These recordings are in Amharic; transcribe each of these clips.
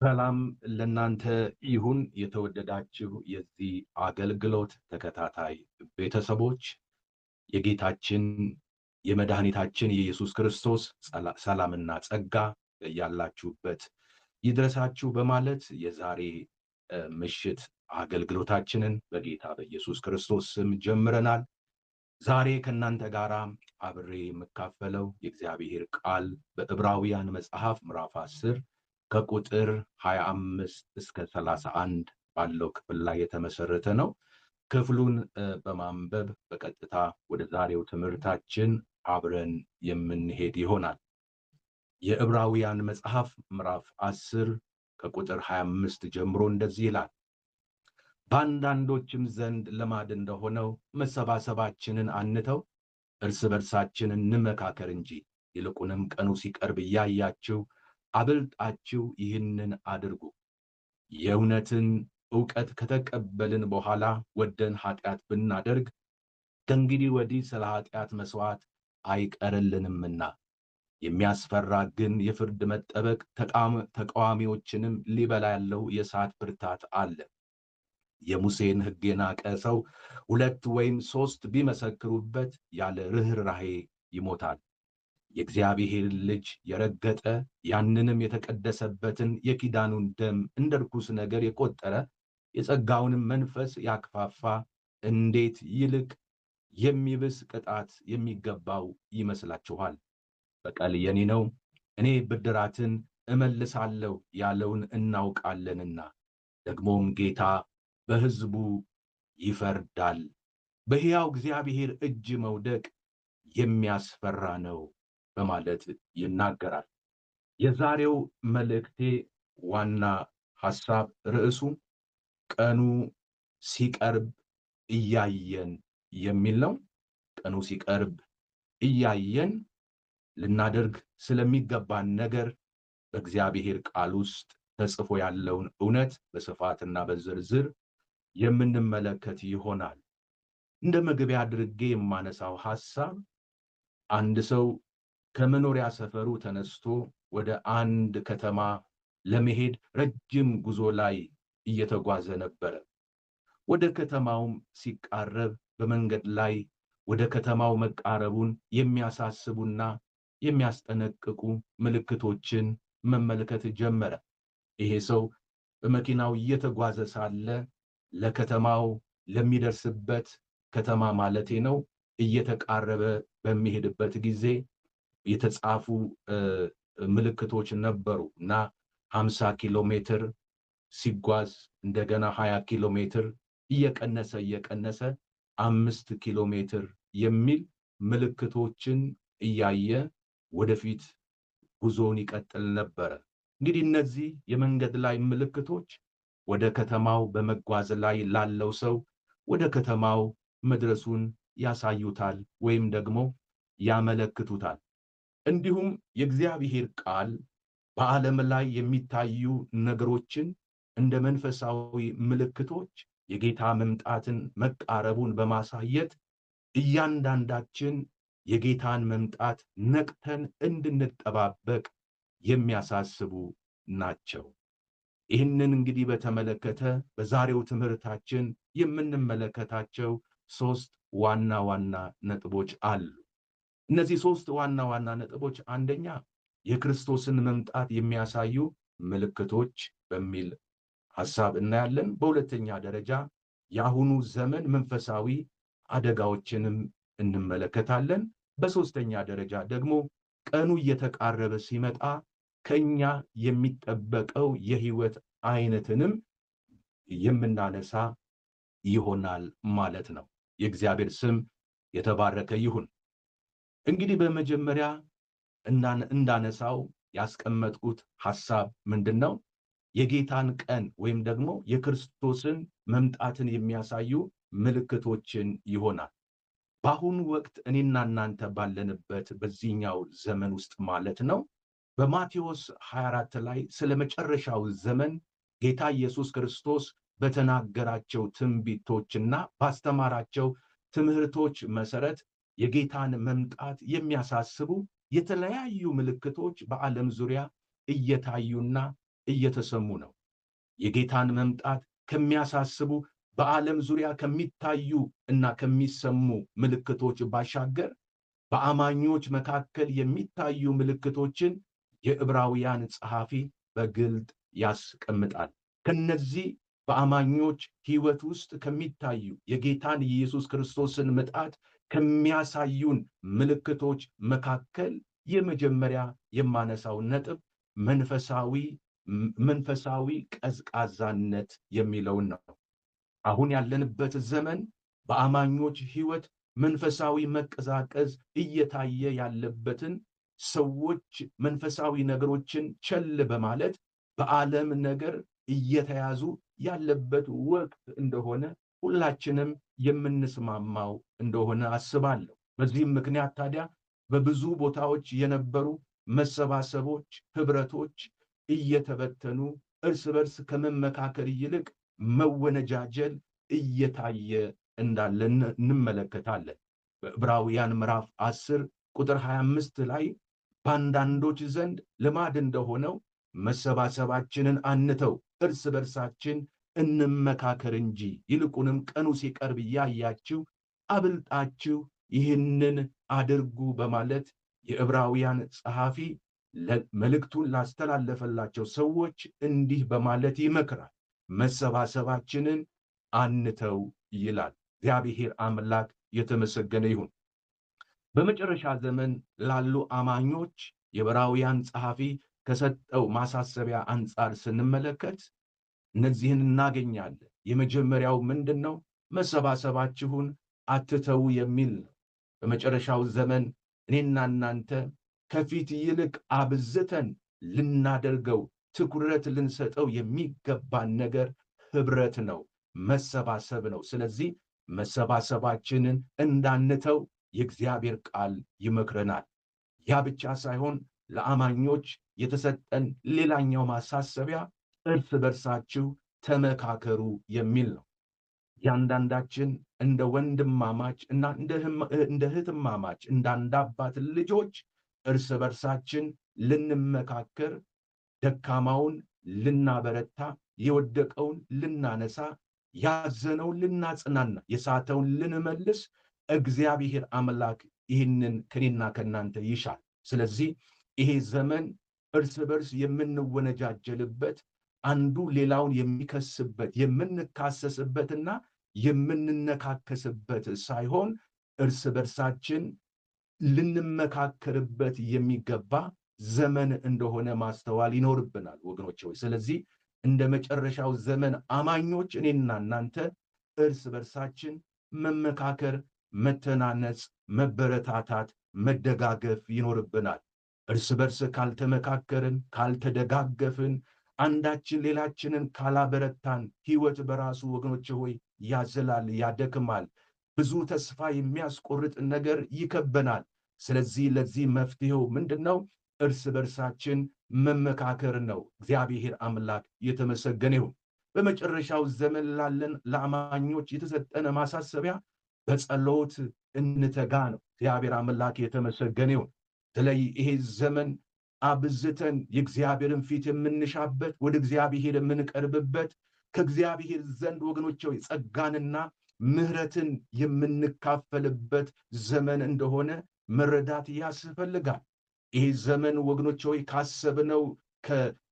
ሰላም ለእናንተ ይሁን። የተወደዳችሁ የዚህ አገልግሎት ተከታታይ ቤተሰቦች የጌታችን የመድኃኒታችን የኢየሱስ ክርስቶስ ሰላምና ጸጋ ያላችሁበት ይድረሳችሁ በማለት የዛሬ ምሽት አገልግሎታችንን በጌታ በኢየሱስ ክርስቶስ ስም ጀምረናል። ዛሬ ከእናንተ ጋር አብሬ የምካፈለው የእግዚአብሔር ቃል በዕብራውያን መጽሐፍ ምዕራፍ 10 ከቁጥር 25 እስከ 31 ባለው ክፍል ላይ የተመሰረተ ነው። ክፍሉን በማንበብ በቀጥታ ወደ ዛሬው ትምህርታችን አብረን የምንሄድ ይሆናል። የዕብራውያን መጽሐፍ ምዕራፍ 10 ከቁጥር 25 ጀምሮ እንደዚህ ይላል። በአንዳንዶችም ዘንድ ልማድ እንደሆነው መሰባሰባችንን አንተው፣ እርስ በርሳችን እንመካከር እንጂ ይልቁንም ቀኑ ሲቀርብ እያያችሁ አብልጣችሁ ይህንን አድርጉ። የእውነትን ዕውቀት ከተቀበልን በኋላ ወደን ኃጢአት ብናደርግ ከእንግዲህ ወዲህ ስለ ኃጢአት መሥዋዕት አይቀርልንምና፣ የሚያስፈራ ግን የፍርድ መጠበቅ ተቃዋሚዎችንም ሊበላ ያለው የእሳት ብርታት አለ። የሙሴን ሕግ የናቀ ሰው 2 ወይም 3 ቢመሰክሩበት ያለ ርኅራኄ ይሞታል። የእግዚአብሔር ልጅ የረገጠ ያንንም የተቀደሰበትን የኪዳኑን ደም እንደ ርኩስ ነገር የቆጠረ የጸጋውንም መንፈስ ያክፋፋ እንዴት ይልቅ የሚብስ ቅጣት የሚገባው ይመስላችኋል? በቀል የኔ ነው፣ እኔ ብድራትን እመልሳለሁ ያለውን እናውቃለንና፣ ደግሞም ጌታ በሕዝቡ ይፈርዳል። በሕያው እግዚአብሔር እጅ መውደቅ የሚያስፈራ ነው በማለት ይናገራል። የዛሬው መልእክቴ ዋና ሐሳብ ርዕሱ ቀኑ ሲቀርብ እያየን የሚል ነው። ቀኑ ሲቀርብ እያየን ልናደርግ ስለሚገባን ነገር በእግዚአብሔር ቃል ውስጥ ተጽፎ ያለውን እውነት በስፋትና በዝርዝር የምንመለከት ይሆናል። እንደ መግቢያ አድርጌ የማነሳው ሐሳብ አንድ ሰው ከመኖሪያ ሰፈሩ ተነስቶ ወደ አንድ ከተማ ለመሄድ ረጅም ጉዞ ላይ እየተጓዘ ነበረ። ወደ ከተማውም ሲቃረብ በመንገድ ላይ ወደ ከተማው መቃረቡን የሚያሳስቡና የሚያስጠነቅቁ ምልክቶችን መመልከት ጀመረ። ይሄ ሰው በመኪናው እየተጓዘ ሳለ ለከተማው ለሚደርስበት ከተማ ማለቴ ነው እየተቃረበ በሚሄድበት ጊዜ የተጻፉ ምልክቶች ነበሩ እና 50 ኪሎ ሜትር ሲጓዝ እንደገና 20 ኪሎ ሜትር እየቀነሰ 5 ኪሎ ሜትር የሚል ምልክቶችን እያየ ወደፊት ጉዞውን ይቀጥል ነበረ። እንግዲህ እነዚህ የመንገድ ላይ ምልክቶች ወደ ከተማው በመጓዝ ላይ ላለው ሰው ወደ ከተማው መድረሱን ያሳዩታል ወይም ደግሞ ያመለክቱታል። እንዲሁም የእግዚአብሔር ቃል በዓለም ላይ የሚታዩ ነገሮችን እንደ መንፈሳዊ ምልክቶች የጌታ መምጣትን መቃረቡን በማሳየት እያንዳንዳችን የጌታን መምጣት ነቅተን እንድንጠባበቅ የሚያሳስቡ ናቸው። ይህንን እንግዲህ በተመለከተ በዛሬው ትምህርታችን የምንመለከታቸው 3 ዋና ዋና ነጥቦች አሉ። እነዚህ 3 ዋና ዋና ነጥቦች አንደኛ የክርስቶስን መምጣት የሚያሳዩ ምልክቶች በሚል ሐሳብ እናያለን። በሁለተኛ ደረጃ የአሁኑ ዘመን መንፈሳዊ አደጋዎችንም እንመለከታለን። በሶስተኛ ደረጃ ደግሞ ቀኑ እየተቃረበ ሲመጣ ከኛ የሚጠበቀው የህይወት አይነትንም የምናነሳ ይሆናል ማለት ነው። የእግዚአብሔር ስም የተባረከ ይሁን። እንግዲህ በመጀመሪያ እንዳነሳው ያስቀመጥኩት ሐሳብ ምንድነው? የጌታን ቀን ወይም ደግሞ የክርስቶስን መምጣትን የሚያሳዩ ምልክቶችን ይሆናል። በአሁኑ ወቅት እኔና እናንተ ባለንበት በዚህኛው ዘመን ውስጥ ማለት ነው በማቴዎስ 24 ላይ ስለ መጨረሻው ዘመን ጌታ ኢየሱስ ክርስቶስ በተናገራቸው ትንቢቶችና ባስተማራቸው ትምህርቶች መሰረት የጌታን መምጣት የሚያሳስቡ የተለያዩ ምልክቶች በዓለም ዙሪያ እየታዩና እየተሰሙ ነው። የጌታን መምጣት ከሚያሳስቡ በዓለም ዙሪያ ከሚታዩ እና ከሚሰሙ ምልክቶች ባሻገር በአማኞች መካከል የሚታዩ ምልክቶችን የዕብራውያን ጸሐፊ በግልጥ ያስቀምጣል። ከነዚህ በአማኞች ሕይወት ውስጥ ከሚታዩ የጌታን ኢየሱስ ክርስቶስን ምጣት ከሚያሳዩን ምልክቶች መካከል የመጀመሪያ የማነሳው ነጥብ መንፈሳዊ ቀዝቃዛነት የሚለውን ነው። አሁን ያለንበት ዘመን በአማኞች ሕይወት መንፈሳዊ መቀዛቀዝ እየታየ ያለበትን፣ ሰዎች መንፈሳዊ ነገሮችን ቸል በማለት በዓለም ነገር እየተያዙ ያለበት ወቅት እንደሆነ ሁላችንም የምንስማማው እንደሆነ አስባለሁ። በዚህም ምክንያት ታዲያ በብዙ ቦታዎች የነበሩ መሰባሰቦች፣ ህብረቶች እየተበተኑ እርስ በርስ ከመመካከር ይልቅ መወነጃጀል እየታየ እንዳለ እንመለከታለን። በዕብራውያን ምዕራፍ 10 ቁጥር 25 ላይ በአንዳንዶች ዘንድ ልማድ እንደሆነው መሰባሰባችንን አንተው፣ እርስ በርሳችን እንመካከር እንጂ ይልቁንም ቀኑ ሲቀርብ እያያችሁ አብልጣችሁ ይህንን አድርጉ በማለት የዕብራውያን ጸሐፊ መልእክቱን ላስተላለፈላቸው ሰዎች እንዲህ በማለት ይመክራል። መሰባሰባችንን አንተው ይላል። እግዚአብሔር አምላክ የተመሰገነ ይሁን። በመጨረሻ ዘመን ላሉ አማኞች የዕብራውያን ጸሐፊ ከሰጠው ማሳሰቢያ አንጻር ስንመለከት እነዚህን እናገኛለን። የመጀመሪያው ምንድን ነው? መሰባሰባችሁን አትተው የሚል ነው። በመጨረሻው ዘመን እኔና እናንተ ከፊት ይልቅ አብዝተን ልናደርገው ትኩረት ልንሰጠው የሚገባን ነገር ህብረት ነው፣ መሰባሰብ ነው። ስለዚህ መሰባሰባችንን እንዳንተው የእግዚአብሔር ቃል ይመክረናል። ያ ብቻ ሳይሆን ለአማኞች የተሰጠን ሌላኛው ማሳሰቢያ እርስ በርሳችሁ ተመካከሩ የሚል ነው። ያንዳንዳችን እንደ ወንድማማች እና እንደ እህትማማች እንደ አንድ አባት ልጆች እርስ በርሳችን ልንመካከር፣ ደካማውን ልናበረታ፣ የወደቀውን ልናነሳ፣ ያዘነውን ልናጽናና፣ የሳተውን ልንመልስ እግዚአብሔር አምላክ ይህንን ከኔና ከናንተ ይሻል። ስለዚህ ይሄ ዘመን እርስ በርስ የምንወነጃጀልበት፣ አንዱ ሌላውን የሚከስበት፣ የምንካሰስበትና የምንነካከስበት ሳይሆን እርስ በርሳችን ልንመካከርበት የሚገባ ዘመን እንደሆነ ማስተዋል ይኖርብናል ወገኖች ሆይ። ስለዚህ እንደ መጨረሻው ዘመን አማኞች እኔና እናንተ እርስ በርሳችን መመካከር፣ መተናነጽ፣ መበረታታት፣ መደጋገፍ ይኖርብናል። እርስ በርስ ካልተመካከርን፣ ካልተደጋገፍን፣ አንዳችን ሌላችንን ካላበረታን ሕይወት በራሱ ወገኖች ሆይ ያዝላል፣ ያደክማል። ብዙ ተስፋ የሚያስቆርጥ ነገር ይከበናል። ስለዚህ ለዚህ መፍትሄው ምንድነው? እርስ በርሳችን መመካከር ነው። እግዚአብሔር አምላክ የተመሰገነ ይሁን። በመጨረሻው ዘመን ላለን ለአማኞች የተሰጠነ ማሳሰቢያ በጸሎት እንተጋ ነው። እግዚአብሔር አምላክ የተመሰገነ ይሁን። ስለዚህ ይሄ ዘመን አብዝተን የእግዚአብሔርን ፊት የምንሻበት፣ ወደ እግዚአብሔር የምንቀርብበት፣ ከእግዚአብሔር ዘንድ ወገኖች ሆይ ጸጋንና ምሕረትን የምንካፈልበት ዘመን እንደሆነ መረዳት ያስፈልጋል። ይህ ዘመን ወገኖች ሆይ ካሰብነው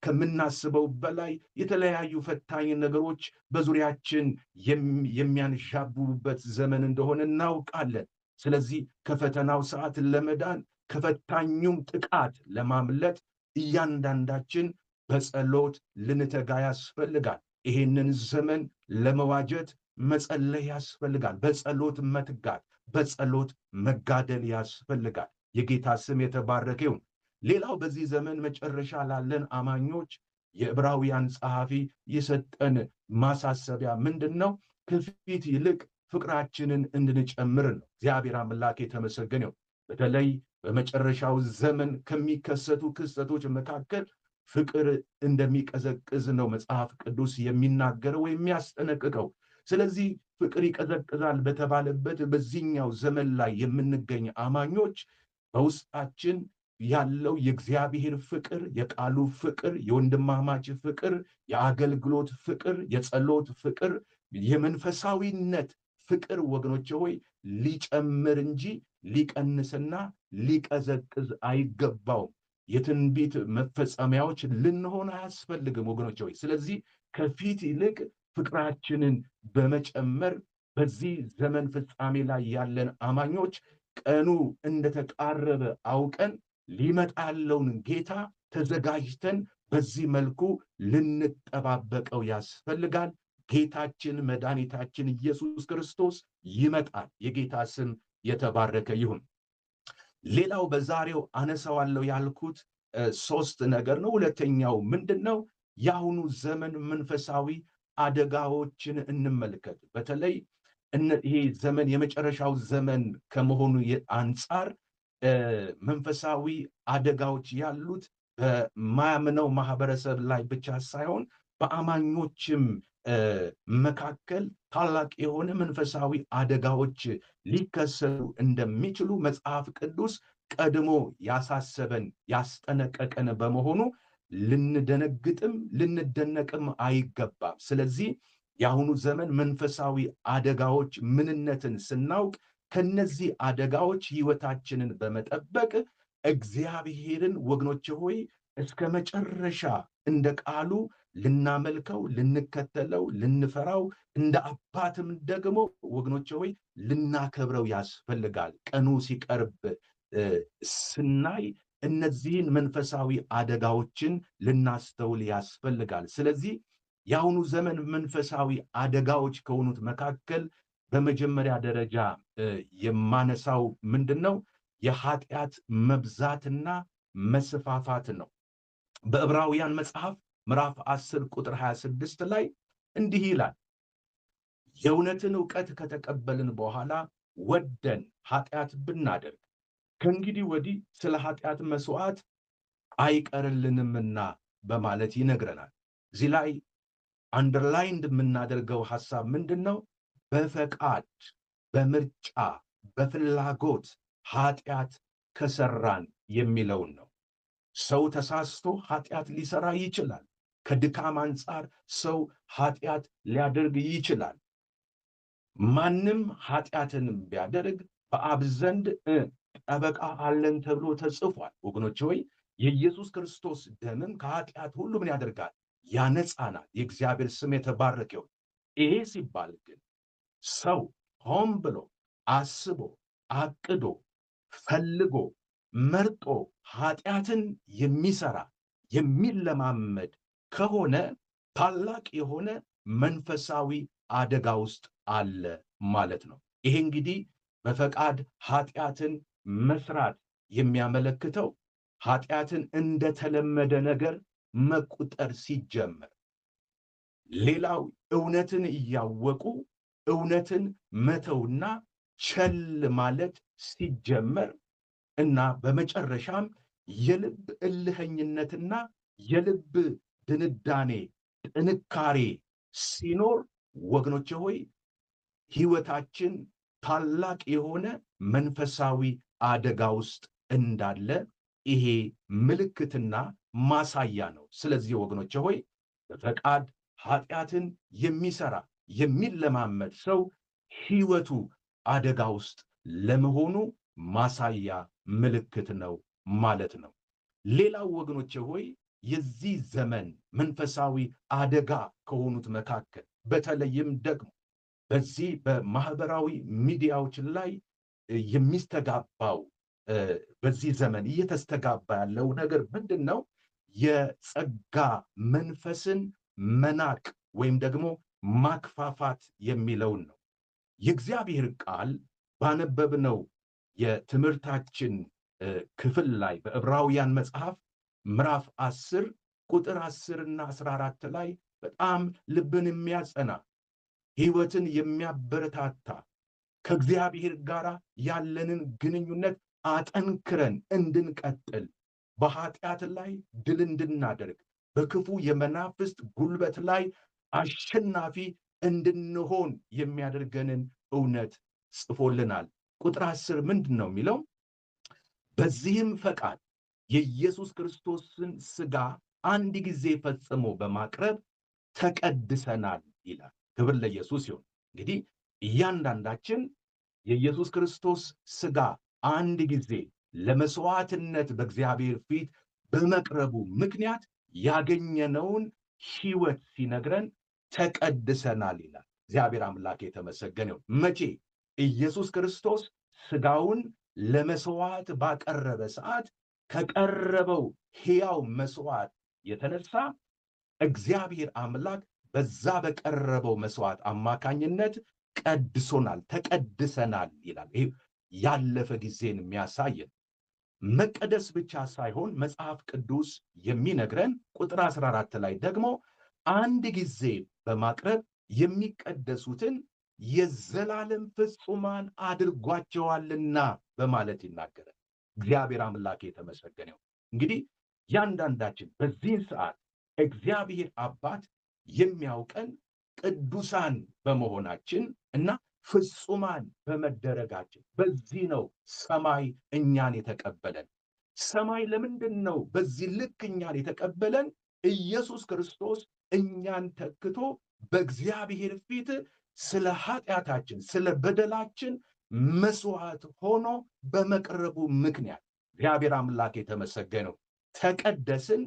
ከምናስበው በላይ የተለያዩ ፈታኝ ነገሮች በዙሪያችን የሚያንዣብቡበት ዘመን እንደሆነ እናውቃለን። ስለዚህ ከፈተናው ሰዓት ለመዳን ከፈታኙም ጥቃት ለማምለጥ እያንዳንዳችን በጸሎት ልንተጋ ያስፈልጋል። ይሄንን ዘመን ለመዋጀት መጸለይ ያስፈልጋል። በጸሎት መትጋት፣ በጸሎት መጋደል ያስፈልጋል። የጌታ ስም የተባረከ ይሁን። ሌላው በዚህ ዘመን መጨረሻ ላለን አማኞች የዕብራውያን ጸሐፊ የሰጠን ማሳሰቢያ ምንድን ነው? ከፊት ይልቅ ፍቅራችንን እንድንጨምር ነው። እግዚአብሔር አምላክ የተመሰገነ ይሁን። በተለይ በመጨረሻው ዘመን ከሚከሰቱ ክስተቶች መካከል ፍቅር እንደሚቀዘቅዝ ነው መጽሐፍ ቅዱስ የሚናገረው ወይም የሚያስጠነቅቀው። ስለዚህ ፍቅር ይቀዘቅዛል በተባለበት በዚህኛው ዘመን ላይ የምንገኝ አማኞች በውስጣችን ያለው የእግዚአብሔር ፍቅር፣ የቃሉ ፍቅር፣ የወንድማማች ፍቅር፣ የአገልግሎት ፍቅር፣ የጸሎት ፍቅር፣ የመንፈሳዊነት ፍቅር ወገኖቼ ሆይ ሊጨምር እንጂ ሊቀንስና ሊቀዘቅዝ አይገባውም። የትንቢት መፈጸሚያዎች ልንሆን አያስፈልግም ወገኖቼ ሆይ። ስለዚህ ከፊት ይልቅ ፍቅራችንን በመጨመር በዚህ ዘመን ፍጻሜ ላይ ያለን አማኞች ቀኑ እንደተቃረበ አውቀን ሊመጣ ያለውን ጌታ ተዘጋጅተን በዚህ መልኩ ልንጠባበቀው ያስፈልጋል። ጌታችን መድኃኒታችን ኢየሱስ ክርስቶስ ይመጣል። የጌታ ስም የተባረከ ይሁን። ሌላው በዛሬው አነሳዋለሁ ያልኩት ሶስት ነገር ነው። ሁለተኛው ምንድነው? የአሁኑ ዘመን መንፈሳዊ አደጋዎችን እንመልከት። በተለይ ይሄ ዘመን የመጨረሻው ዘመን ከመሆኑ አንጻር መንፈሳዊ አደጋዎች ያሉት በማያምነው ማህበረሰብ ላይ ብቻ ሳይሆን በአማኞችም መካከል ታላቅ የሆነ መንፈሳዊ አደጋዎች ሊከሰቱ እንደሚችሉ መጽሐፍ ቅዱስ ቀድሞ ያሳሰበን ያስጠነቀቀን በመሆኑ ልንደነግጥም ልንደነቅም አይገባም። ስለዚህ የአሁኑ ዘመን መንፈሳዊ አደጋዎች ምንነትን ስናውቅ ከነዚህ አደጋዎች ሕይወታችንን በመጠበቅ እግዚአብሔርን ወገኖቼ ሆይ እስከ መጨረሻ እንደ ቃሉ ልናመልከው፣ ልንከተለው፣ ልንፈራው እንደ አባትም ደግሞ ወገኖቼ ሆይ ልናከብረው ያስፈልጋል። ቀኑ ሲቀርብ ስናይ እነዚህን መንፈሳዊ አደጋዎችን ልናስተውል ያስፈልጋል። ስለዚህ የአሁኑ ዘመን መንፈሳዊ አደጋዎች ከሆኑት መካከል በመጀመሪያ ደረጃ የማነሳው ምንድነው? የኃጢአት መብዛትና መስፋፋት ነው። በዕብራውያን መጽሐፍ ምዕራፍ 10 ቁጥር 26 ላይ እንዲህ ይላል፣ የእውነትን ዕውቀት ከተቀበልን በኋላ ወደን ኃጢአት ብናደርግ ከእንግዲህ ወዲህ ስለ ኃጢአት መስዋዕት አይቀርልንምና በማለት ይነግረናል። እዚህ ላይ አንደርላይንድ የምናደርገው ሐሳብ ምንድነው? በፈቃድ በምርጫ በፍላጎት ኃጢአት ከሰራን የሚለውን ነው። ሰው ተሳስቶ ኃጢአት ሊሰራ ይችላል። ከድካም አንጻር ሰው ኃጢአት ሊያደርግ ይችላል። ማንም ኃጢአትን ቢያደርግ በአብ ዘንድ ጠበቃ አለን ተብሎ ተጽፏል። ወገኖች ሆይ የኢየሱስ ክርስቶስ ደምም ከኃጢአት ሁሉ ምን ያደርጋል? ያነጻናል። የእግዚአብሔር ስም የተባረከ ይሁን። ይሄ ሲባል ግን ሰው ሆን ብሎ አስቦ አቅዶ ፈልጎ መርጦ ኃጢአትን የሚሰራ የሚለማመድ ከሆነ ታላቅ የሆነ መንፈሳዊ አደጋ ውስጥ አለ ማለት ነው። ይሄ እንግዲህ በፈቃድ ኃጢአትን መስራት የሚያመለክተው ኃጢአትን እንደተለመደ ነገር መቁጠር ሲጀመር፣ ሌላው እውነትን እያወቁ እውነትን መተውና ቸል ማለት ሲጀመር እና በመጨረሻም የልብ እልህኝነትና የልብ ድንዳኔ ጥንካሬ ሲኖር ወገኖቼ ሆይ ሕይወታችን ታላቅ የሆነ መንፈሳዊ አደጋ ውስጥ እንዳለ ይሄ ምልክትና ማሳያ ነው። ስለዚህ ወገኖቼ ሆይ በፈቃድ ኃጢአትን የሚሰራ የሚለማመድ ሰው ሕይወቱ አደጋ ውስጥ ለመሆኑ ማሳያ ምልክት ነው ማለት ነው። ሌላው ወገኖቼ ሆይ የዚህ ዘመን መንፈሳዊ አደጋ ከሆኑት መካከል በተለይም ደግሞ በዚህ በማህበራዊ ሚዲያዎች ላይ የሚስተጋባው በዚህ ዘመን እየተስተጋባ ያለው ነገር ምንድን ነው? የጸጋ መንፈስን መናቅ ወይም ደግሞ ማክፋፋት የሚለውን ነው። የእግዚአብሔር ቃል ባነበብነው የትምህርታችን ክፍል ላይ በዕብራውያን መጽሐፍ ምዕራፍ 10 ቁጥር 10 እና 14 ላይ በጣም ልብን የሚያጸና ሕይወትን የሚያበረታታ ከእግዚአብሔር ጋር ያለንን ግንኙነት አጠንክረን እንድንቀጥል በኃጢአት ላይ ድል እንድናደርግ በክፉ የመናፍስት ጉልበት ላይ አሸናፊ እንድንሆን የሚያደርገንን እውነት ጽፎልናል። ቁጥር 10 ምንድን ነው የሚለው? በዚህም ፈቃድ የኢየሱስ ክርስቶስን ሥጋ አንድ ጊዜ ፈጽሞ በማቅረብ ተቀድሰናል ይላል። ክብር ለኢየሱስ ይሁን። እንግዲህ እያንዳንዳችን የኢየሱስ ክርስቶስ ሥጋ አንድ ጊዜ ለመስዋዕትነት በእግዚአብሔር ፊት በመቅረቡ ምክንያት ያገኘነውን ሕይወት ሲነግረን ተቀድሰናል ይላል። እግዚአብሔር አምላክ የተመሰገነው። መቼ? ኢየሱስ ክርስቶስ ሥጋውን ለመስዋዕት ባቀረበ ሰዓት ከቀረበው ሕያው መስዋዕት የተነሳ እግዚአብሔር አምላክ በዛ በቀረበው መስዋዕት አማካኝነት ቀድሶናል፣ ተቀድሰናል ይላል። ይህ ያለፈ ጊዜን የሚያሳየን መቀደስ ብቻ ሳይሆን መጽሐፍ ቅዱስ የሚነግረን ቁጥር 14 ላይ ደግሞ አንድ ጊዜ በማቅረብ የሚቀደሱትን የዘላለም ፍጹማን አድርጓቸዋልና በማለት ይናገራል። እግዚአብሔር አምላክ የተመሰገነው። እንግዲህ ያንዳንዳችን በዚህን ሰዓት እግዚአብሔር አባት የሚያውቀን ቅዱሳን በመሆናችን እና ፍጹማን በመደረጋችን በዚህ ነው ሰማይ እኛን የተቀበለን። ሰማይ ለምንድን ነው በዚህ ልክ እኛን የተቀበለን? ኢየሱስ ክርስቶስ እኛን ተክቶ በእግዚአብሔር ፊት ስለ ኃጢአታችን ስለ በደላችን መስዋዕት ሆኖ በመቅረቡ ምክንያት እግዚአብሔር አምላክ የተመሰገነው። ተቀደስን፣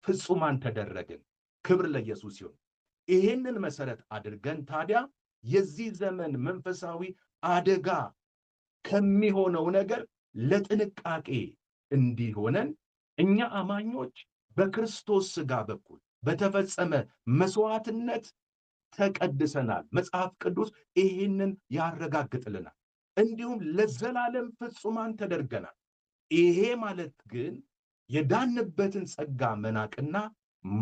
ፍጹማን ተደረግን። ክብር ለኢየሱስ ይሁን። ይህንን መሰረት አድርገን ታዲያ የዚህ ዘመን መንፈሳዊ አደጋ ከሚሆነው ነገር ለጥንቃቄ እንዲሆነን እኛ አማኞች በክርስቶስ ሥጋ በኩል በተፈጸመ መስዋዕትነት ተቀድሰናል። መጽሐፍ ቅዱስ ይህንን ያረጋግጥልናል። እንዲሁም ለዘላለም ፍጹማን ተደርገናል። ይሄ ማለት ግን የዳንበትን ጸጋ መናቅና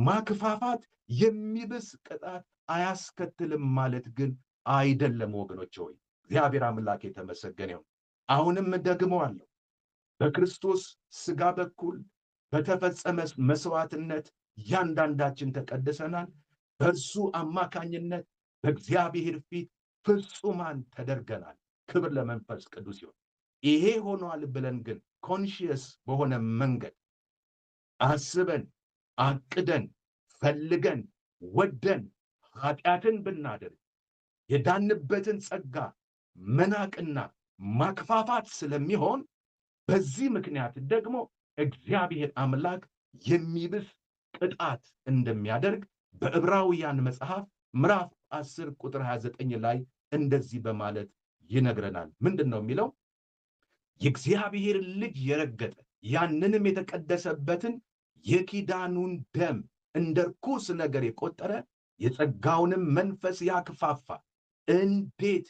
ማክፋፋት የሚብስ ቅጣት አያስከትልም ማለት ግን አይደለም ወገኖች ሆይ። እግዚአብሔር አምላክ የተመሰገነ ይሁን። አሁንም ደግመዋለሁ፣ በክርስቶስ ሥጋ በኩል በተፈጸመ መስዋዕትነት እያንዳንዳችን ተቀድሰናል። በእርሱ አማካኝነት በእግዚአብሔር ፊት ፍጹማን ተደርገናል። ክብር ለመንፈስ ቅዱስ ይሁን። ይሄ ሆኗል ብለን ግን ኮንሺየስ በሆነ መንገድ አስበን አቅደን ፈልገን ወደን ኃጢአትን ብናደርግ የዳንበትን ጸጋ መናቅና ማክፋፋት ስለሚሆን በዚህ ምክንያት ደግሞ እግዚአብሔር አምላክ የሚብስ ቅጣት እንደሚያደርግ በዕብራውያን መጽሐፍ ምዕራፍ 10 ቁጥር 29 ላይ እንደዚህ በማለት ይነግረናል። ምንድን ነው የሚለው? የእግዚአብሔር ልጅ የረገጠ ያንንም የተቀደሰበትን የኪዳኑን ደም እንደ ርኩስ ነገር የቆጠረ የጸጋውንም መንፈስ ያክፋፋ እንዴት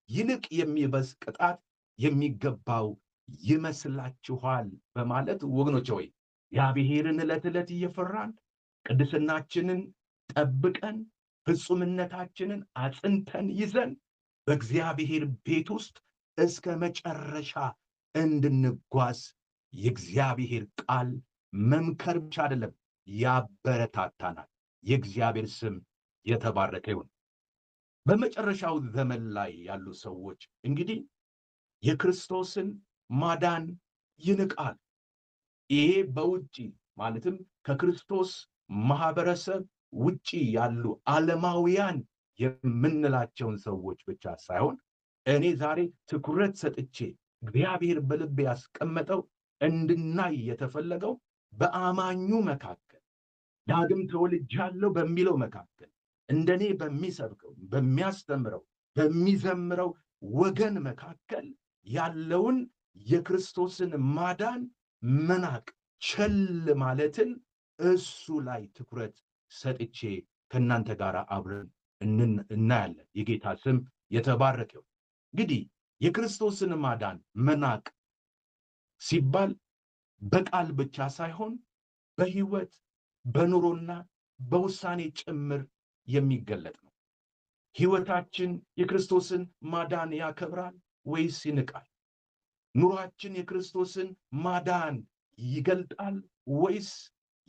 ይልቅ የሚበስ ቅጣት የሚገባው ይመስላችኋል? በማለት ወገኖች ሆይ እግዚአብሔርን ዕለት ዕለት እየፈራን ቅድስናችንን ጠብቀን ፍጹምነታችንን አጽንተን ይዘን በእግዚአብሔር ቤት ውስጥ እስከ መጨረሻ እንድንጓዝ የእግዚአብሔር ቃል መምከር ብቻ አይደለም፣ ያበረታታናል። የእግዚአብሔር ስም የተባረከ ይሁን። በመጨረሻው ዘመን ላይ ያሉ ሰዎች እንግዲህ የክርስቶስን ማዳን ይንቃል። ይሄ በውጪ ማለትም ከክርስቶስ ማህበረሰብ ውጪ ያሉ ዓለማውያን የምንላቸውን ሰዎች ብቻ ሳይሆን እኔ ዛሬ ትኩረት ሰጥቼ እግዚአብሔር በልቤ ያስቀመጠው እንድናይ የተፈለገው በአማኙ መካከል ዳግም ተወልጃለሁ በሚለው መካከል እንደኔ በሚሰብከው በሚያስተምረው በሚዘምረው ወገን መካከል ያለውን የክርስቶስን ማዳን መናቅ ቸል ማለትን እሱ ላይ ትኩረት ሰጥቼ ከእናንተ ጋር አብረን እናያለን። የጌታ ስም የተባረከው። እንግዲህ የክርስቶስን ማዳን መናቅ ሲባል በቃል ብቻ ሳይሆን በሕይወት በኑሮና በውሳኔ ጭምር የሚገለጥ ነው። ሕይወታችን የክርስቶስን ማዳን ያከብራል ወይስ ይንቃል? ኑሯችን የክርስቶስን ማዳን ይገልጣል ወይስ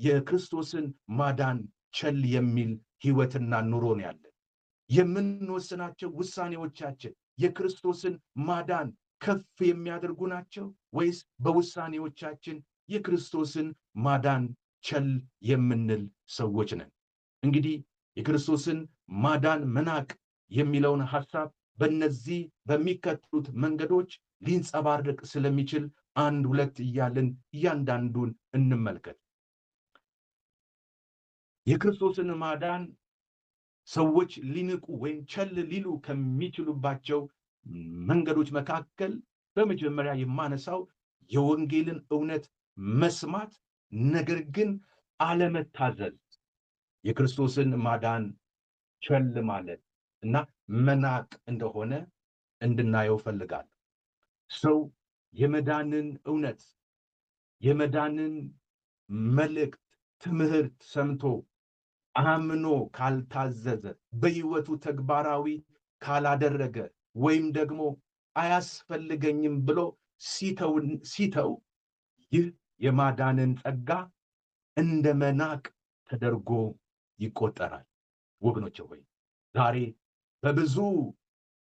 የክርስቶስን ማዳን ቸል የሚል ሕይወትና ኑሮ ነው ያለን? የምንወስናቸው ውሳኔዎቻችን የክርስቶስን ማዳን ከፍ የሚያደርጉ ናቸው ወይስ በውሳኔዎቻችን የክርስቶስን ማዳን ቸል የምንል ሰዎች ነን። እንግዲህ የክርስቶስን ማዳን መናቅ የሚለውን ሐሳብ በእነዚህ በሚከተሉት መንገዶች ሊንጸባረቅ ስለሚችል አንድ ሁለት እያልን እያንዳንዱን እንመልከት። የክርስቶስን ማዳን ሰዎች ሊንቁ ወይም ቸል ሊሉ ከሚችሉባቸው መንገዶች መካከል በመጀመሪያ የማነሳው የወንጌልን እውነት መስማት ነገር ግን አለመታዘዝ፣ የክርስቶስን ማዳን ቸል ማለት እና መናቅ እንደሆነ እንድናየው ፈልጋለሁ። ሰው የመዳንን እውነት የመዳንን መልእክት ትምህርት ሰምቶ አምኖ ካልታዘዘ፣ በሕይወቱ ተግባራዊ ካላደረገ ወይም ደግሞ አያስፈልገኝም ብሎ ሲተው ይህ የማዳንን ጸጋ እንደ መናቅ ተደርጎ ይቆጠራል። ወገኖቼ ሆይ ዛሬ በብዙ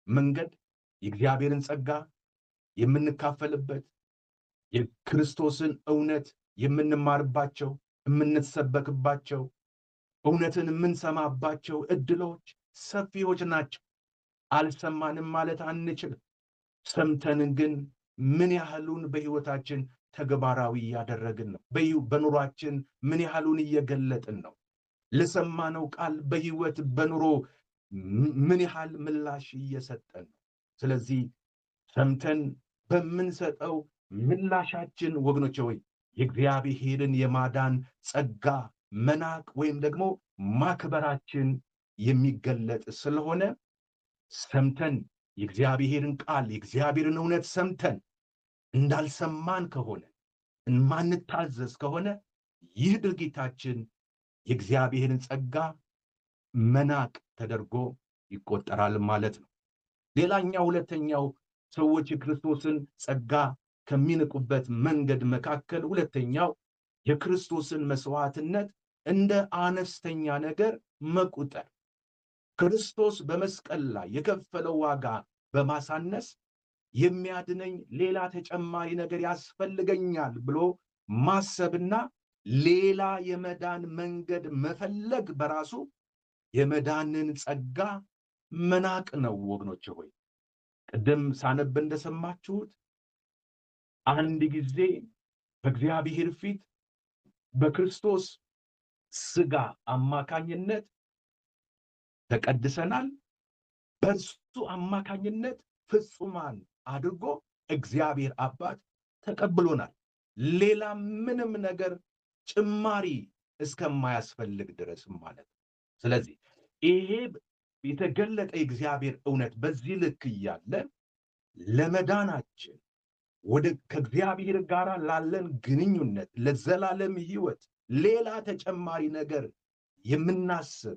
መንገድ የእግዚአብሔርን ጸጋ የምንካፈልበት የክርስቶስን እውነት የምንማርባቸው የምንሰበክባቸው እውነትን የምንሰማባቸው እድሎች ሰፊዎች ናቸው። አልሰማንም ማለት አንችልም። ሰምተን ግን ምን ያህሉን በሕይወታችን ተግባራዊ እያደረግን ነው? በኑሯችን ምን ያህሉን እየገለጥን ነው? ለሰማነው ቃል በሕይወት በኑሮ ምን ያህል ምላሽ እየሰጠን ነው? ስለዚህ ሰምተን በምንሰጠው ምላሻችን ወገኖቼ ሆይ የእግዚአብሔርን የማዳን ጸጋ መናቅ ወይም ደግሞ ማክበራችን የሚገለጥ ስለሆነ ሰምተን የእግዚአብሔርን ቃል የእግዚአብሔርን እውነት ሰምተን እንዳልሰማን ከሆነ ማንታዘዝ ከሆነ ይህ ድርጊታችን የእግዚአብሔርን ጸጋ መናቅ ተደርጎ ይቆጠራል ማለት ነው። ሌላኛው ሁለተኛው ሰዎች የክርስቶስን ጸጋ ከሚንቁበት መንገድ መካከል ሁለተኛው የክርስቶስን መስዋዕትነት እንደ አነስተኛ ነገር መቁጠር፣ ክርስቶስ በመስቀል ላይ የከፈለው ዋጋ በማሳነስ የሚያድነኝ ሌላ ተጨማሪ ነገር ያስፈልገኛል ብሎ ማሰብና ሌላ የመዳን መንገድ መፈለግ በራሱ የመዳንን ጸጋ መናቅ ነው። ወገኖቼ ሆይ ቅድም ሳነብ እንደሰማችሁት አንድ ጊዜ በእግዚአብሔር ፊት በክርስቶስ ሥጋ አማካኝነት ተቀድሰናል። በእርሱ አማካኝነት ፍጹማን አድርጎ እግዚአብሔር አባት ተቀብሎናል። ሌላ ምንም ነገር ጭማሪ እስከማያስፈልግ ድረስ ማለት ነው። ስለዚህ ይሄ የተገለጠ የእግዚአብሔር እውነት በዚህ ልክ እያለ ለመዳናችን ከእግዚአብሔር ጋር ላለን ግንኙነት ለዘላለም ሕይወት ሌላ ተጨማሪ ነገር የምናስብ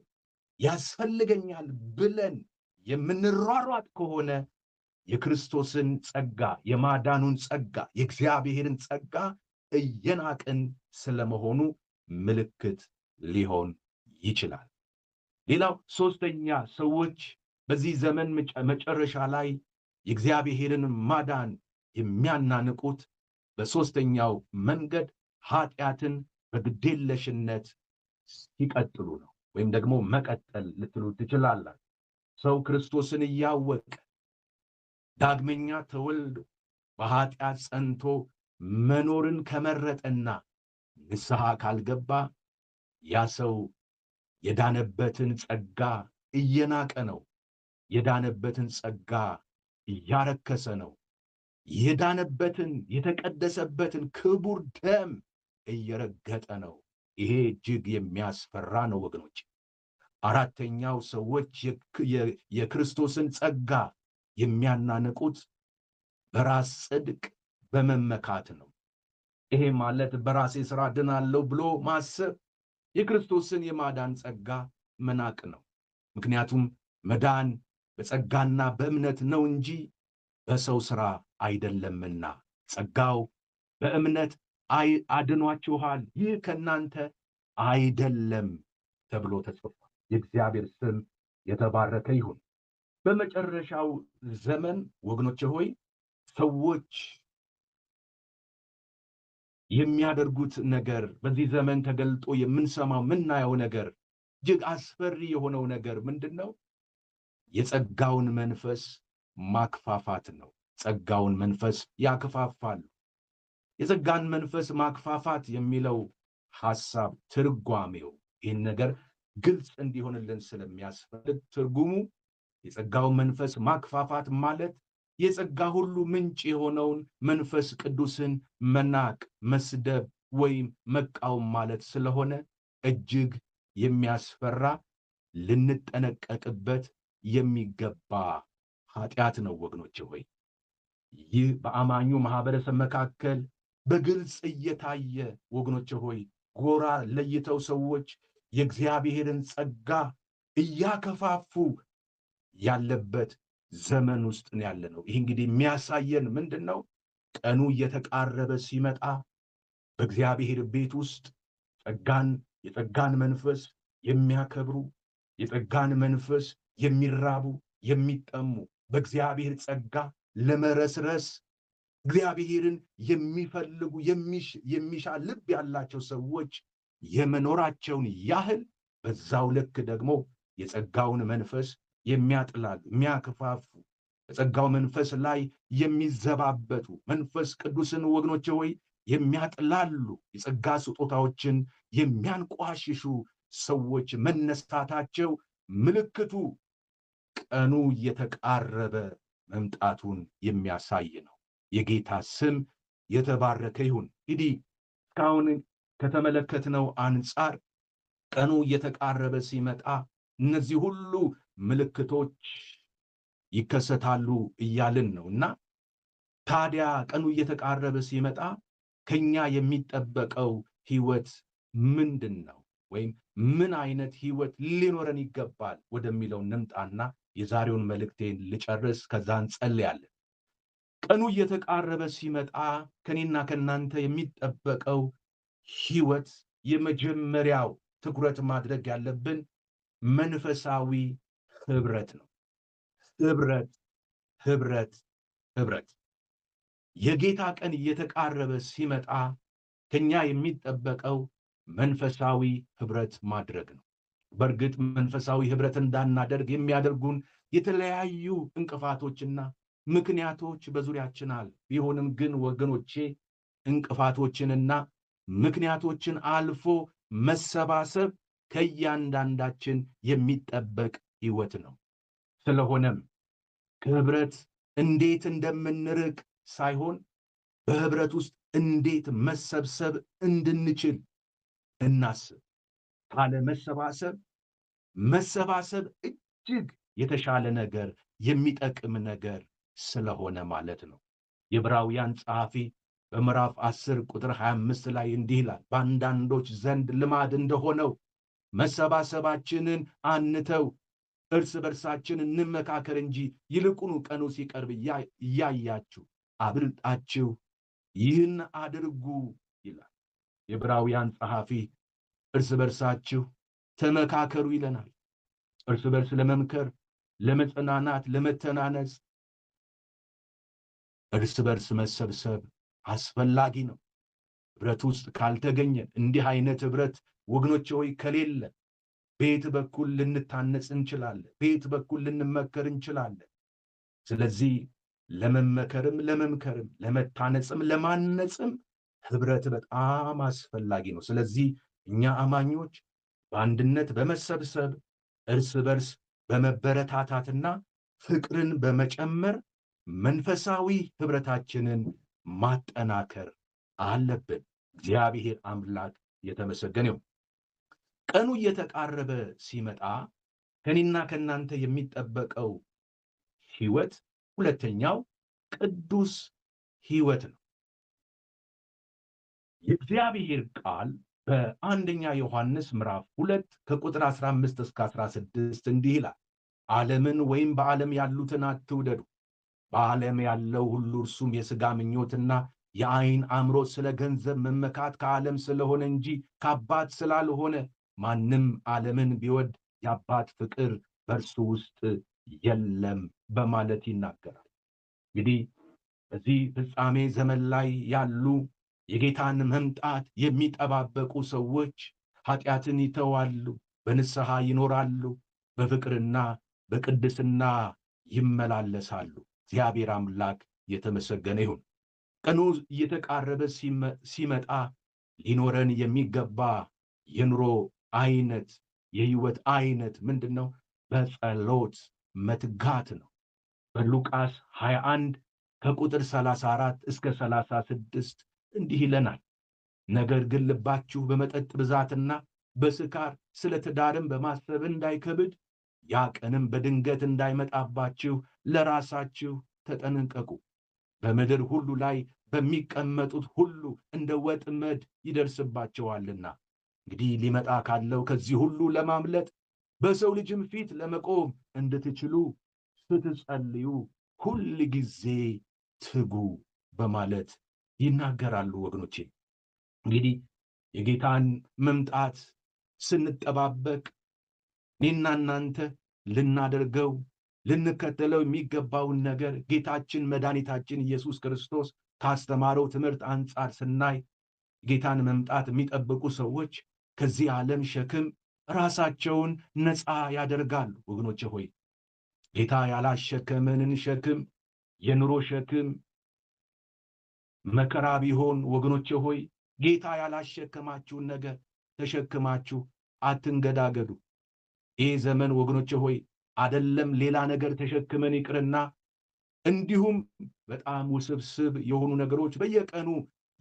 ያስፈልገኛል ብለን የምንሯሯጥ ከሆነ የክርስቶስን ጸጋ የማዳኑን ጸጋ የእግዚአብሔርን ጸጋ እየናቅን ስለመሆኑ ምልክት ሊሆን ይችላል። ሌላው ሶስተኛ ሰዎች በዚህ ዘመን መጨረሻ ላይ የእግዚአብሔርን ማዳን የሚያናንቁት በሶስተኛው መንገድ ኃጢአትን በግዴለሽነት ሲቀጥሉ ነው። ወይም ደግሞ መቀጠል ልትሉ ትችላላችሁ። ሰው ክርስቶስን እያወቀ ዳግመኛ ተወልዶ በኃጢአት ጸንቶ መኖርን ከመረጠና ንስሐ ካልገባ ያ ሰው የዳነበትን ጸጋ እየናቀ ነው። የዳነበትን ጸጋ እያረከሰ ነው። የዳነበትን የተቀደሰበትን ክቡር ደም እየረገጠ ነው። ይሄ እጅግ የሚያስፈራ ነው ወገኖች። አራተኛው ሰዎች የክርስቶስን ጸጋ የሚያናንቁት በራስ ጽድቅ በመመካት ነው። ይሄ ማለት በራሴ ሥራ ድናለሁ ብሎ ማሰብ የክርስቶስን የማዳን ጸጋ መናቅ ነው። ምክንያቱም መዳን በጸጋና በእምነት ነው እንጂ በሰው ሥራ አይደለምና፣ ጸጋው በእምነት አድኗችኋል፣ ይህ ከእናንተ አይደለም ተብሎ ተጽፏል። የእግዚአብሔር ስም የተባረከ ይሁን። በመጨረሻው ዘመን ወገኖቼ ሆይ ሰዎች የሚያደርጉት ነገር በዚህ ዘመን ተገልጦ የምንሰማው ምናየው ነገር እጅግ አስፈሪ የሆነው ነገር ምንድነው? የጸጋውን መንፈስ ማክፋፋት ነው። ጸጋውን መንፈስ ያክፋፋሉ። የጸጋን መንፈስ ማክፋፋት የሚለው ሐሳብ ትርጓሜው ይህን ነገር ግልጽ እንዲሆንልን ስለሚያስፈልግ ትርጉሙ የጸጋውን መንፈስ ማክፋፋት ማለት የጸጋ ሁሉ ምንጭ የሆነውን መንፈስ ቅዱስን መናቅ፣ መስደብ ወይም መቃወም ማለት ስለሆነ እጅግ የሚያስፈራ ልንጠነቀቅበት የሚገባ ኃጢአት ነው ወገኖቼ ሆይ። ይህ በአማኙ ማህበረሰብ መካከል በግልጽ እየታየ ወገኖቼ ሆይ ጎራ ለይተው ሰዎች የእግዚአብሔርን ጸጋ እያከፋፉ ያለበት ዘመን ውስጥ ነው ያለነው። ይህ እንግዲህ የሚያሳየን ምንድነው? ቀኑ እየተቃረበ ሲመጣ በእግዚአብሔር ቤት ውስጥ የጸጋን መንፈስ የሚያከብሩ፣ የጸጋን መንፈስ የሚራቡ፣ የሚጠሙ፣ በእግዚአብሔር ጸጋ ለመረስረስ እግዚአብሔርን የሚፈልጉ የሚሻ ልብ ያላቸው ሰዎች የመኖራቸውን ያህል በዛው ልክ ደግሞ የጸጋውን መንፈስ የሚያጥላሉ፣ የሚያከፋፉ፣ በጸጋው መንፈስ ላይ የሚዘባበቱ፣ መንፈስ ቅዱስን ወገኖቼ ሆይ የሚያጥላሉ፣ የጸጋ ስጦታዎችን የሚያንቋሽሹ ሰዎች መነሳታቸው ምልክቱ ቀኑ እየተቃረበ መምጣቱን የሚያሳይ ነው። የጌታ ስም የተባረከ ይሁን። እንግዲህ እስካሁን ከተመለከትነው አንጻር ቀኑ እየተቃረበ ሲመጣ እነዚህ ሁሉ ምልክቶች ይከሰታሉ እያልን ነውና ታዲያ ቀኑ እየተቃረበ ሲመጣ ከኛ የሚጠበቀው ህይወት ምንድነው? ወይም ምን አይነት ህይወት ሊኖረን ይገባል ወደሚለው እንምጣና የዛሬውን መልእክቴን ልጨርስ፣ ከዛ እንጸልያለን። ቀኑ እየተቃረበ ሲመጣ ከኔና ከናንተ የሚጠበቀው ህይወት የመጀመሪያው ትኩረት ማድረግ ያለብን መንፈሳዊ ህብረት ነው። ህብረት የጌታ ቀን እየተቃረበ ሲመጣ ከኛ የሚጠበቀው መንፈሳዊ ህብረት ማድረግ ነው። በእርግጥ መንፈሳዊ ህብረት እንዳናደርግ የሚያደርጉን የተለያዩ እንቅፋቶችና ምክንያቶች በዙሪያችን አሉ። ቢሆንም ግን ወገኖቼ እንቅፋቶችንና ምክንያቶችን አልፎ መሰባሰብ ከእያንዳንዳችን የሚጠበቅ ህይወት ነው። ስለሆነም ከህብረት እንዴት እንደምንርቅ ሳይሆን በህብረት ውስጥ እንዴት መሰብሰብ እንድንችል እናስብ። ካለ መሰባሰብ እጅግ የተሻለ ነገር የሚጠቅም ነገር ስለሆነ ማለት ነው። የዕብራውያን ጸሐፊ በምዕራፍ 10 ቁጥር 25 ላይ እንዲህ ይላል፣ በአንዳንዶች ዘንድ ልማድ እንደሆነው መሰባሰባችንን አንተው፣ እርስ በርሳችን እንመካከር እንጂ ይልቁኑ ቀኑ ሲቀርብ እያያችሁ አብልጣችሁ ይህን አድርጉ ይላል። የዕብራውያን ጸሐፊ እርስ በርሳችሁ ተመካከሩ ይለናል። እርስ በርስ ለመምከር፣ ለመጽናናት፣ ለመተናነጽ እርስ በርስ መሰብሰብ አስፈላጊ ነው። ህብረት ውስጥ ካልተገኘን እንዲህ አይነት ህብረት ወገኖቼ ሆይ ከሌለ በየት በኩል ልንታነጽ እንችላለን? በየት በኩል ልንመከር እንችላለን? ስለዚህ ለመመከርም ለመምከርም ለመታነጽም ለማነጽም ህብረት በጣም አስፈላጊ ነው። ስለዚህ እኛ አማኞች በአንድነት በመሰብሰብ እርስ በርስ በመበረታታትና ፍቅርን በመጨመር መንፈሳዊ ህብረታችንን ማጠናከር አለብን። እግዚአብሔር አምላክ የተመሰገነ ይሁን። ቀኑ እየተቃረበ ሲመጣ ከኔና ከናንተ የሚጠበቀው ህይወት ሁለተኛው ቅዱስ ህይወት ነው። የእግዚአብሔር ቃል በአንደኛ ዮሐንስ ምዕራፍ 2 ከቁጥር 15 እስከ 16 እንዲህ ይላል፣ ዓለምን ወይም በዓለም ያሉትን አትውደዱ። በዓለም ያለው ሁሉ እርሱም የሥጋ ምኞትና የዓይን አምሮት፣ ስለ ገንዘብ መመካት ከዓለም ስለሆነ እንጂ ከአባት ስላልሆነ ማንም ዓለምን ቢወድ የአባት ፍቅር በእርሱ ውስጥ የለም በማለት ይናገራል። እንግዲህ በዚህ ፍጻሜ ዘመን ላይ ያሉ የጌታን መምጣት የሚጠባበቁ ሰዎች ኃጢአትን ይተዋሉ፣ በንስሐ ይኖራሉ፣ በፍቅርና በቅድስና ይመላለሳሉ። እግዚአብሔር አምላክ የተመሰገነ ይሁን። ቀኑ እየተቃረበ ሲመጣ ሊኖረን የሚገባ የኑሮ አይነት የህይወት አይነት ምንድነው? በጸሎት መትጋት ነው። በሉቃስ 21 ከቁጥር 34 እስከ 36 እንዲህ ይለናል። ነገር ግን ልባችሁ በመጠጥ ብዛትና በስካር ስለ ትዳርም በማሰብ እንዳይከብድ ያ ቀንም በድንገት እንዳይመጣባችሁ ለራሳችሁ ተጠንቀቁ። በምድር ሁሉ ላይ በሚቀመጡት ሁሉ እንደ ወጥመድ ይደርስባቸዋልና። እንግዲህ ሊመጣ ካለው ከዚህ ሁሉ ለማምለጥ በሰው ልጅም ፊት ለመቆም እንድትችሉ ስትጸልዩ ሁል ጊዜ ትጉ በማለት ይናገራሉ። ወገኖቼ እንግዲህ የጌታን መምጣት ስንጠባበቅ እኔና እናንተ ልናደርገው ልንከተለው የሚገባውን ነገር ጌታችን መድኃኒታችን ኢየሱስ ክርስቶስ ካስተማረው ትምህርት አንጻር ስናይ ጌታን መምጣት የሚጠብቁ ሰዎች ከዚህ ዓለም ሸክም ራሳቸውን ነፃ ያደርጋሉ። ወገኖቼ ሆይ ጌታ ያላሸከመንን ሸክም የኑሮ ሸክም መከራ ቢሆን ወገኖቼ ሆይ ጌታ ያላሸከማችሁን ነገር ተሸክማችሁ አትንገዳገዱ። ይህ ዘመን ወገኖቼ ሆይ አይደለም ሌላ ነገር ተሸክመን ይቅርና እንዲሁም በጣም ውስብስብ የሆኑ ነገሮች በየቀኑ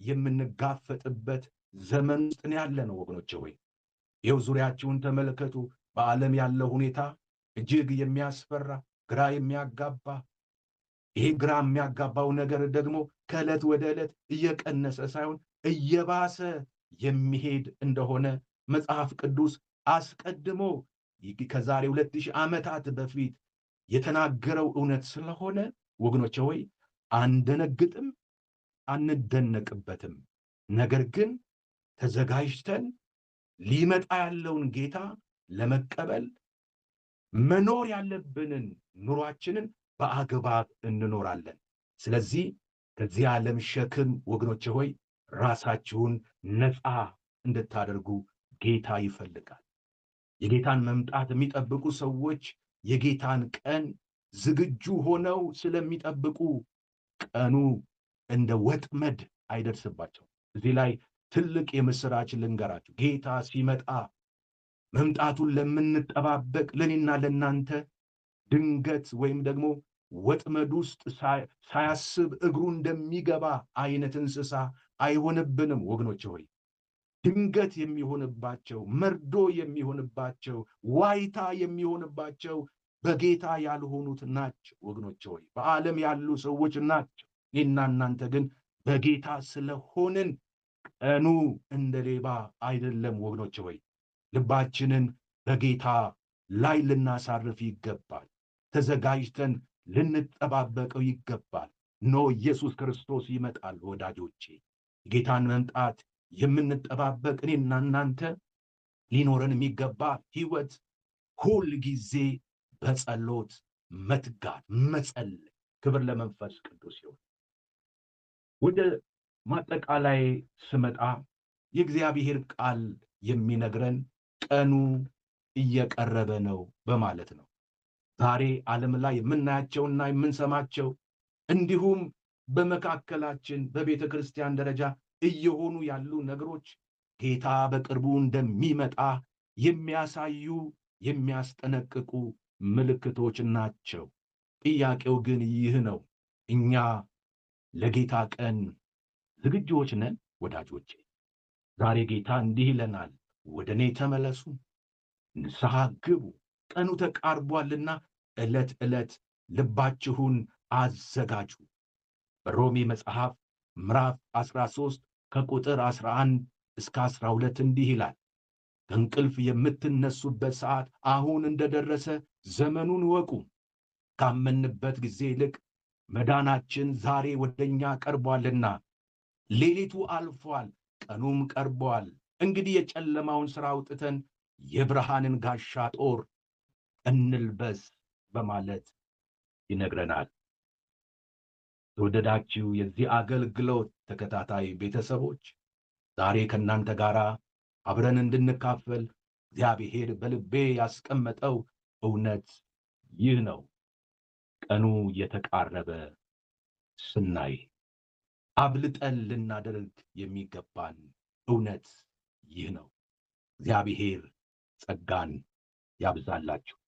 የምንጋፈጥበት ዘመን ውስጥ ያለነው። ወገኖቼ ሆይ ይኸው ዙሪያችሁን ተመልከቱ። በዓለም ያለው ሁኔታ እጅግ የሚያስፈራ ግራ የሚያጋባ፣ ይሄ ግራ የሚያጋባው ነገር ደግሞ ከዕለት ወደ ዕለት እየቀነሰ ሳይሆን እየባሰ የሚሄድ እንደሆነ መጽሐፍ ቅዱስ አስቀድሞ ከዛሬ 2000 ዓመታት በፊት የተናገረው እውነት ስለሆነ ወገኖቼ ሆይ አንደነግጥም፣ አንደነቅበትም። ነገር ግን ተዘጋጅተን ሊመጣ ያለውን ጌታ ለመቀበል መኖር ያለብንን ኑሯችንን በአግባብ እንኖራለን። ስለዚህ ከዚህ ዓለም ሸክም ወገኖቼ ሆይ ራሳችሁን ነፃ እንድታደርጉ ጌታ ይፈልጋል። የጌታን መምጣት የሚጠብቁ ሰዎች የጌታን ቀን ዝግጁ ሆነው ስለሚጠብቁ ቀኑ እንደ ወጥመድ አይደርስባቸው። እዚህ ላይ ትልቅ የምስራች ልንገራችሁ። ጌታ ሲመጣ መምጣቱን ለምንጠባበቅ ለኔና ለናንተ ድንገት ወይም ደግሞ ወጥመድ ውስጥ ሳያስብ እግሩ እንደሚገባ አይነት እንስሳ አይሆንብንም። ወገኖቼ ሆይ ድንገት የሚሆንባቸው፣ መርዶ የሚሆንባቸው፣ ዋይታ የሚሆንባቸው በጌታ ያልሆኑት ናቸው። ወገኖቼ ሆይ በዓለም ያሉ ሰዎች ናቸው። እኔና እናንተ ግን በጌታ ስለሆንን ቀኑ እንደ ሌባ አይደለም። ወገኖቼ ሆይ ልባችንን በጌታ ላይ ልናሳርፍ ይገባል። ተዘጋጅተን ልንጠባበቀው ይገባል። ኢየሱስ ክርስቶስ ይመጣል። ወዳጆቼ ጌታን መምጣት የምንጠባበቅ እኔና እናንተ ሊኖረን የሚገባ ሕይወት ሁል ጊዜ በጸሎት መትጋት፣ መጸለይ። ክብር ለመንፈስ ቅዱስ ይሁን። ወደ ማጠቃላይ ስመጣ የእግዚአብሔር ቃል የሚነግረን ቀኑ እየቀረበ ነው በማለት ነው። ዛሬ ዓለም ላይ የምናያቸውና የምንሰማቸው እንዲሁም በመካከላችን በቤተ ክርስቲያን ደረጃ እየሆኑ ያሉ ነገሮች ጌታ በቅርቡ እንደሚመጣ የሚያሳዩ የሚያስጠነቅቁ ምልክቶች ናቸው። ጥያቄው ግን ይህ ነው፣ እኛ ለጌታ ቀን ዝግጁዎች ነን? ወዳጆቼ ዛሬ ጌታ እንዲህ ይለናል፣ ወደ እኔ ተመለሱ፣ ንስሐ ግቡ፣ ቀኑ ተቃርቧልና ዕለት ዕለት ልባችሁን አዘጋጁ። በሮሜ መጽሐፍ ምዕራፍ 13 ከቁጥር 11 እስከ 12 እንዲህ ይላል፣ ከእንቅልፍ የምትነሱበት ሰዓት አሁን እንደደረሰ ዘመኑን ወቁ። ካመንበት ጊዜ ይልቅ መዳናችን ዛሬ ወደኛ ቀርቧልና፣ ሌሊቱ አልፏል፣ ቀኑም ቀርቧል። እንግዲህ የጨለማውን ሥራ አውጥተን የብርሃንን ጋሻ ጦር እንልበስ በማለት ይነግረናል። ተወደዳችሁ የዚህ አገልግሎት ተከታታይ ቤተሰቦች ዛሬ ከእናንተ ጋር አብረን እንድንካፈል እግዚአብሔር በልቤ ያስቀመጠው እውነት ይህ ነው። ቀኑ የተቃረበ ስናይ አብልጠን ልናደርግ የሚገባን እውነት ይህ ነው። እግዚአብሔር ጸጋን ያብዛላችሁ።